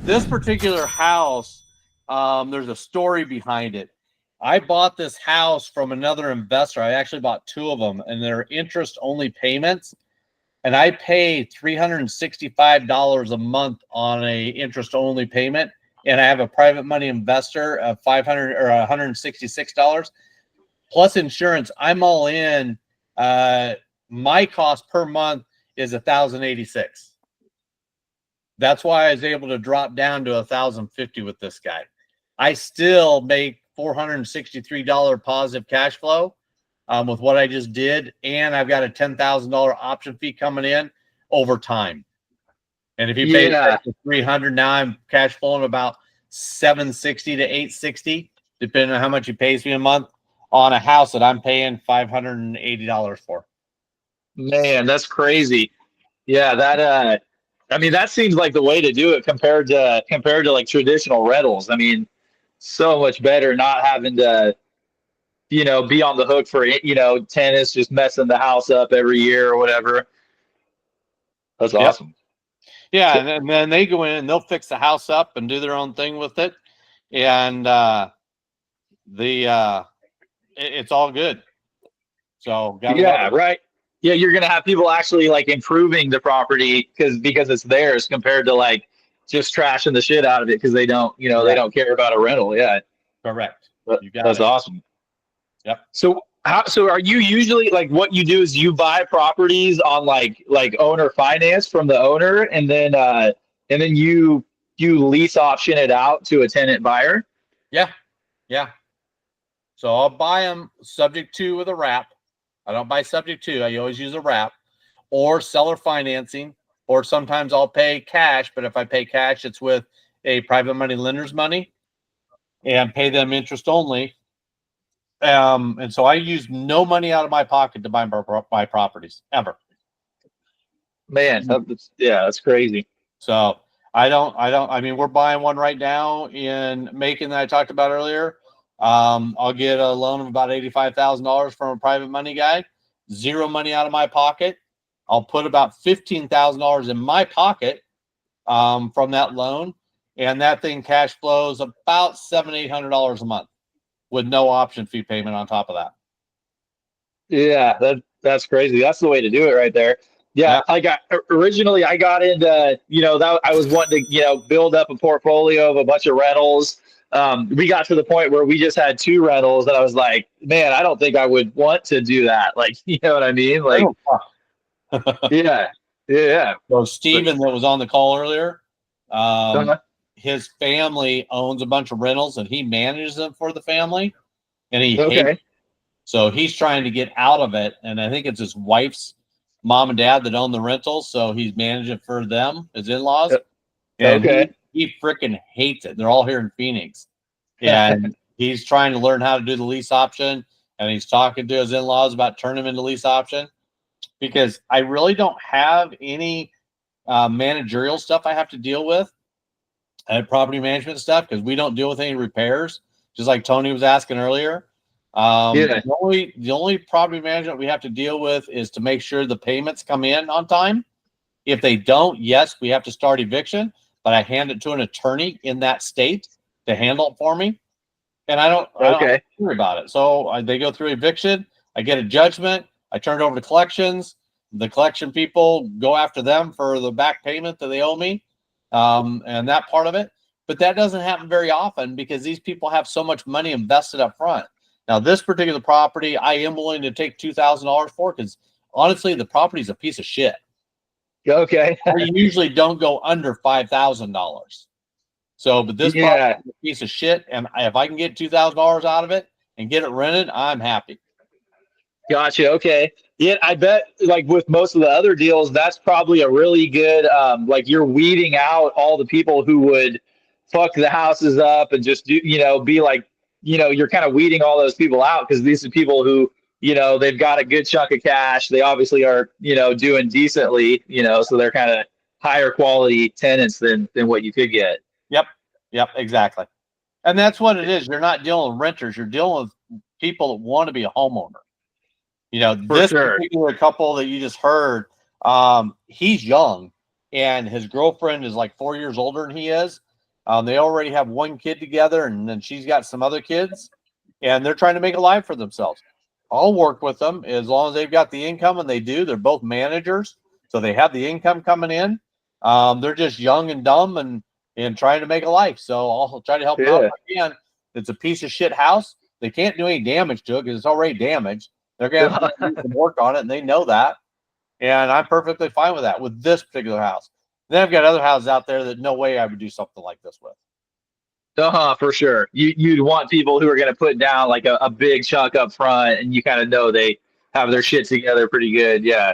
this particular house, there's a story behind it. I bought this house from another investor. I actually bought two of them, and they're interest-only payments. And I pay $365 a month on a interest-only payment, and I have a private money investor of $500 or $166 plus insurance. I'm all in. My cost per month is $1,086. That's why I was able to drop down to $1,050 with this guy. I still make $463 positive cash flow with what I just did, and I've got a $10,000 option fee coming in over time. And if you pay $300, now I'm cash flowing about $760 to $860, depending on how much he pays me a month on a house that I'm paying $580 for. Man, that's crazy. Yeah, that I mean, that seems like the way to do it compared to like traditional rentals. I mean, so much better not having to, be on the hook for, tenants just messing the house up every year or whatever. That's awesome. Yeah, and then they go in and they'll fix the house up and do their own thing with it, and it's all good. So right. Yeah, you're gonna have people actually like improving the property because it's theirs compared to like just trashing the shit out of it because they don't they don't care about a rental. Yeah, correct. That's awesome. Yep. So are you usually like what you do is you buy properties on like owner finance from the owner and then you lease option it out to a tenant buyer? Yeah. So I'll buy them subject to with a wrap. I don't buy subject to. I always use a wrap or seller financing, or sometimes I'll pay cash. But if I pay cash, it's with a private money lender's money and pay them interest only. And so I use no money out of my pocket to buy properties ever. Man, that's crazy. So I mean, we're buying one right now in Macon that I talked about earlier. I'll get a loan of about $85,000 from a private money guy, zero money out of my pocket. I'll put about $15,000 in my pocket from that loan, and that thing cash flows about $700-800 a month with no option fee payment on top of that. Yeah, that's crazy. That's the way to do it right there. Yeah, originally I got into, that I was wanting to, build up a portfolio of a bunch of rentals. We got to the point where we just had 2 rentals and I was like, man, I don't think I would want to do that. Like, you know what I mean? Like, yeah. So Steven that was on the call earlier, his family owns a bunch of rentals and he manages them for the family, and he hates it. So he's trying to get out of it. And I think it's his wife's mom and dad that own the rentals. So he's managing for them, his in-laws. And he freaking hates it. They're all here in Phoenix. And he's trying to learn how to do the lease option. And he's talking to his in-laws about turning them into lease option, because I really don't have any managerial stuff I have to deal with and property management stuff, because we don't deal with any repairs, just like Tony was asking earlier. The only property management we have to deal with is to make sure the payments come in on time. If they don't, yes, we have to start eviction, but I hand it to an attorney in that state to handle it for me. And I don't worry about it. So they go through eviction. I get a judgment. I turn it over to collections. The collection people go after them for the back payment that they owe me, and that part of it. But that doesn't happen very often because these people have so much money invested up front. Now, this particular property, I am willing to take $2,000 for, because honestly, the property is a piece of shit. Okay. We usually don't go under $5,000. So, but this property is a piece of shit, and if I can get $2,000 out of it and get it rented, I'm happy. Gotcha. Okay. Yeah, I bet like with most of the other deals, that's probably a really good, like you're weeding out all the people who would fuck the houses up and just do, be like, you're kind of weeding all those people out, because these are people who, they've got a good chunk of cash. They obviously are, doing decently, so they're kind of higher quality tenants than what you could get. Yep, exactly. And that's what it is. You're not dealing with renters. You're dealing with people that want to be a homeowner. This particular couple that you just heard, he's young and his girlfriend is like 4 years older than he is. They already have one kid together, and then she's got some other kids, and they're trying to make a life for themselves. I'll work with them as long as they've got the income, and they do. They're both managers, so they have the income coming in. They're just young and dumb and trying to make a life. So I'll try to help them out if I can. It's a piece of shit house. They can't do any damage to it because it's already damaged. They're going to have to do some work on it, and they know that. And I'm perfectly fine with that with this particular house. Then I've got other houses out there that no way I would do something like this with. For sure. You'd want people who are going to put down like a big chunk up front, and you kind of know they have their shit together pretty good. Yeah.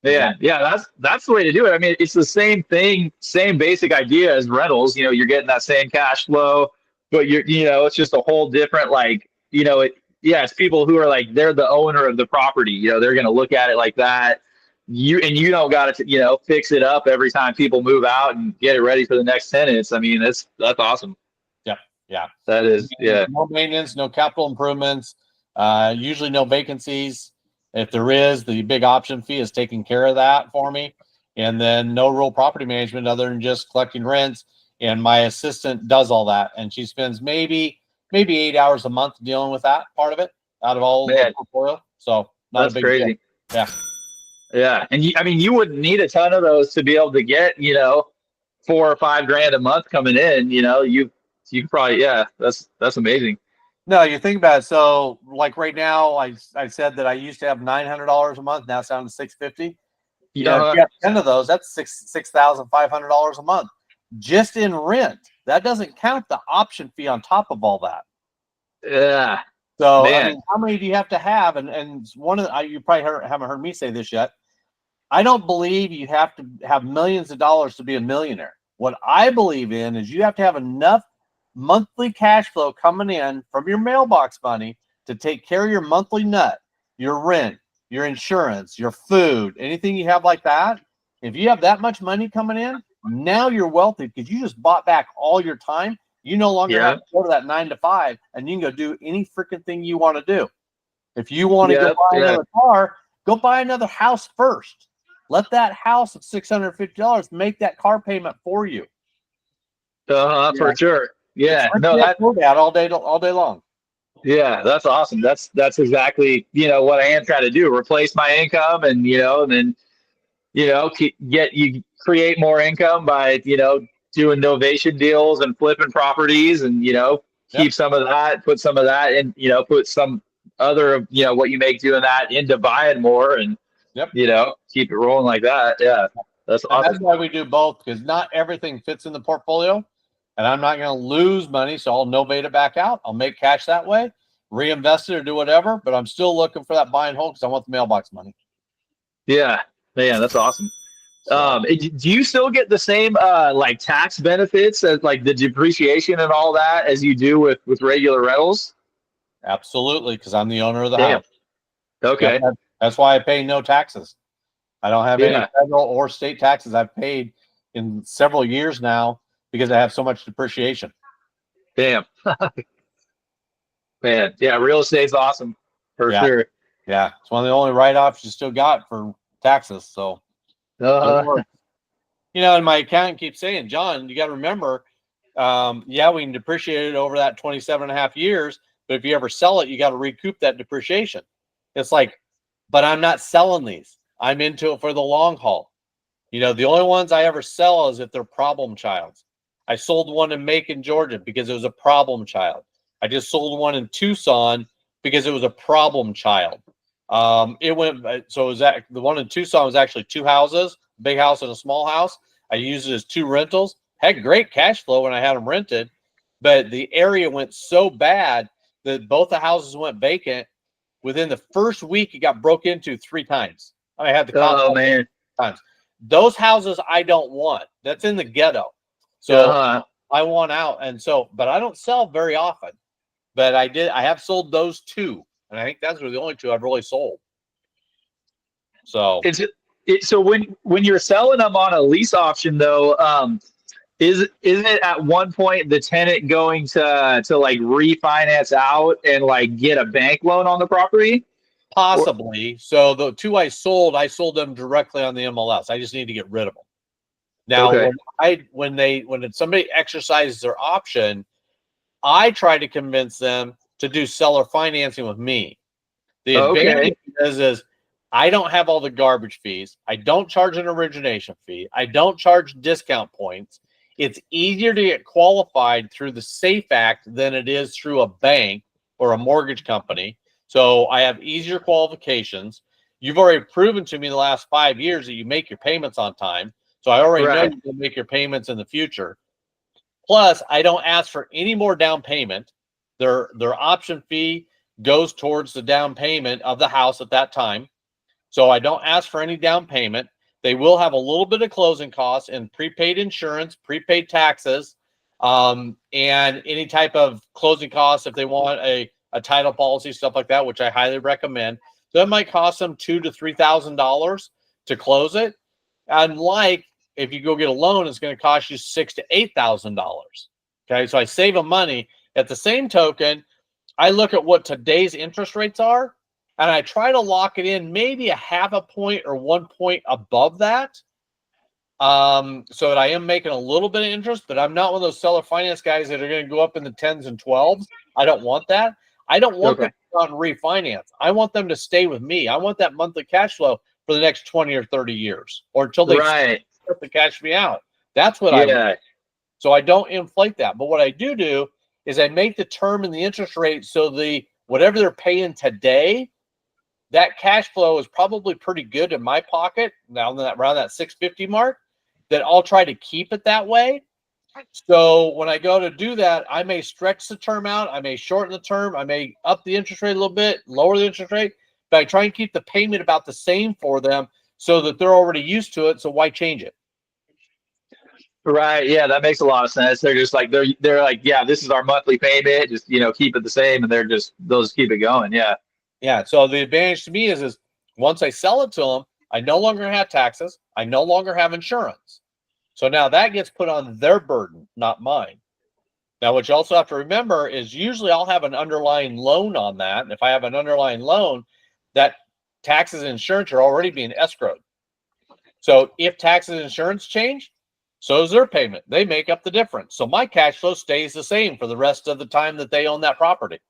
That's the way to do it. I mean, it's the same thing, same basic idea as rentals. You're getting that same cash flow, but it's just a whole different, like, it's people who are like, they're the owner of the property. They're going to look at it like that. You don't got to, fix it up every time people move out and get it ready for the next tenants. I mean, that's awesome. Yeah. That is, yeah. No maintenance, no capital improvements, usually no vacancies. If there is, the big option fee is taking care of that for me. And then no real property management other than just collecting rents. And my assistant does all that. And she spends maybe 8 hours a month dealing with that part of it out of all the portfolio. So not a big crazy deal. Yeah. Yeah. And you wouldn't need a ton of those to be able to get, $4 or $5 grand a month coming in. You can probably, that's amazing. No, you think about it. So, like right now, I said that I used to have $900 a month. Now it's down to $650. Yeah, if you have 10 of those, that's $6,500 a month just in rent. That doesn't count the option fee on top of all that. Yeah. So, I mean, how many do you have to have? And one of you probably haven't heard me say this yet. I don't believe you have to have millions of dollars to be a millionaire. What I believe in is you have to have enough monthly cash flow coming in from your mailbox money to take care of your monthly nut, your rent, your insurance, your food, anything you have like that. If you have that much money coming in, now you're wealthy because you just bought back all your time. You no longer have to go to that 9 to 5, and you can go do any freaking thing you want to do. If you want to go buy another car, go buy another house first. Let that house of $650 make that car payment for you. For sure. Yeah, no, that all day long. Yeah, that's awesome. That's exactly what I am trying to do. Replace my income, and then create more income by doing novation deals and flipping properties, and keep some of that, put some of that, and put some other of what you make doing that into buying more, and keep it rolling like that. Yeah, that's awesome. That's why we do both, because not everything fits in the portfolio. And I'm not going to lose money, so I'll novate it back out. I'll make cash that way, reinvest it or do whatever, but I'm still looking for that buy and hold because I want the mailbox money. Yeah, man, that's awesome. So, do you still get the same like tax benefits as like the depreciation and all that as you do with regular rentals? Absolutely, because I'm the owner of the house. Okay. That's why I pay no taxes. I don't have any federal or state taxes I've paid in several years now, because I have so much depreciation. Damn. Man, yeah, real estate's awesome for sure. Yeah, it's one of the only write-offs you still got for taxes. So, and my accountant keeps saying, John, you got to remember, we can depreciate it over that 27.5 years, but if you ever sell it, you got to recoup that depreciation. It's like, but I'm not selling these. I'm into it for the long haul. The only ones I ever sell is if they're problem childs. I sold one in Macon, Georgia, because it was a problem child. I just sold one in Tucson because it was a problem child. It was the one in Tucson was actually 2 houses, a big house and a small house. I used it as 2 rentals. Had great cash flow when I had them rented, but the area went so bad that both the houses went vacant. Within the first week, it got broke into 3 times. I had the times. Those houses I don't want. That's in the ghetto. So I want out. And so, but I don't sell very often. But I have sold those 2. And I think those were the only 2 I've really sold. So so when you're selling them on a lease option though, isn't it at one point the tenant going to like refinance out and like get a bank loan on the property? Possibly. So the 2 I sold them directly on the MLS. I just need to get rid of them. Now, when somebody exercises their option, I try to convince them to do seller financing with me. The advantage is I don't have all the garbage fees. I don't charge an origination fee. I don't charge discount points. It's easier to get qualified through the SAFE Act than it is through a bank or a mortgage company. So I have easier qualifications. You've already proven to me in the last 5 years that you make your payments on time. So I already know you will make your payments in the future. Plus, I don't ask for any more down payment. Their option fee goes towards the down payment of the house at that time. So I don't ask for any down payment. They will have a little bit of closing costs and prepaid insurance, prepaid taxes, and any type of closing costs if they want a title policy, stuff like that, which I highly recommend. So that might cost them $2,000 to $3,000 to close it. Unlike if you go get a loan, it's going to cost you $6,000 to $8,000. Okay, so I save them money. At the same token, I look at what today's interest rates are, and I try to lock it in maybe a half a point or 1 point above that, so that I am making a little bit of interest, but I'm not one of those seller finance guys that are going to go up in the 10s and 12s. I don't want that. I don't want them to go out and refinance. I want them to stay with me. I want that monthly cash flow for the next 20 or 30 years, or until they start to cash me out. That's what I want. So I don't inflate that. But what I do is I make the term and the interest rate so whatever they're paying today, that cash flow is probably pretty good in my pocket now around that 650 mark, that I'll try to keep it that way. So when I go to do that, I may stretch the term out, I may shorten the term, I may up the interest rate a little bit, lower the interest rate, but I try and keep the payment about the same for them so that they're already used to it. So why change it? Right. Yeah, that makes a lot of sense. They're just like they're like, yeah, this is our monthly payment. Just keep it the same, and they'll just keep it going. Yeah. Yeah. So the advantage to me is once I sell it to them, I no longer have taxes. I no longer have insurance. So now that gets put on their burden, not mine. Now, what you also have to remember is usually I'll have an underlying loan on that. And if I have an underlying loan, that taxes and insurance are already being escrowed. So if taxes and insurance change, so is their payment. They make up the difference. So my cash flow stays the same for the rest of the time that they own that property.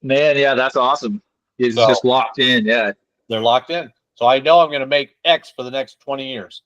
Man, yeah, that's awesome. It's just locked in. Yeah. They're locked in. So I know I'm going to make X for the next 20 years.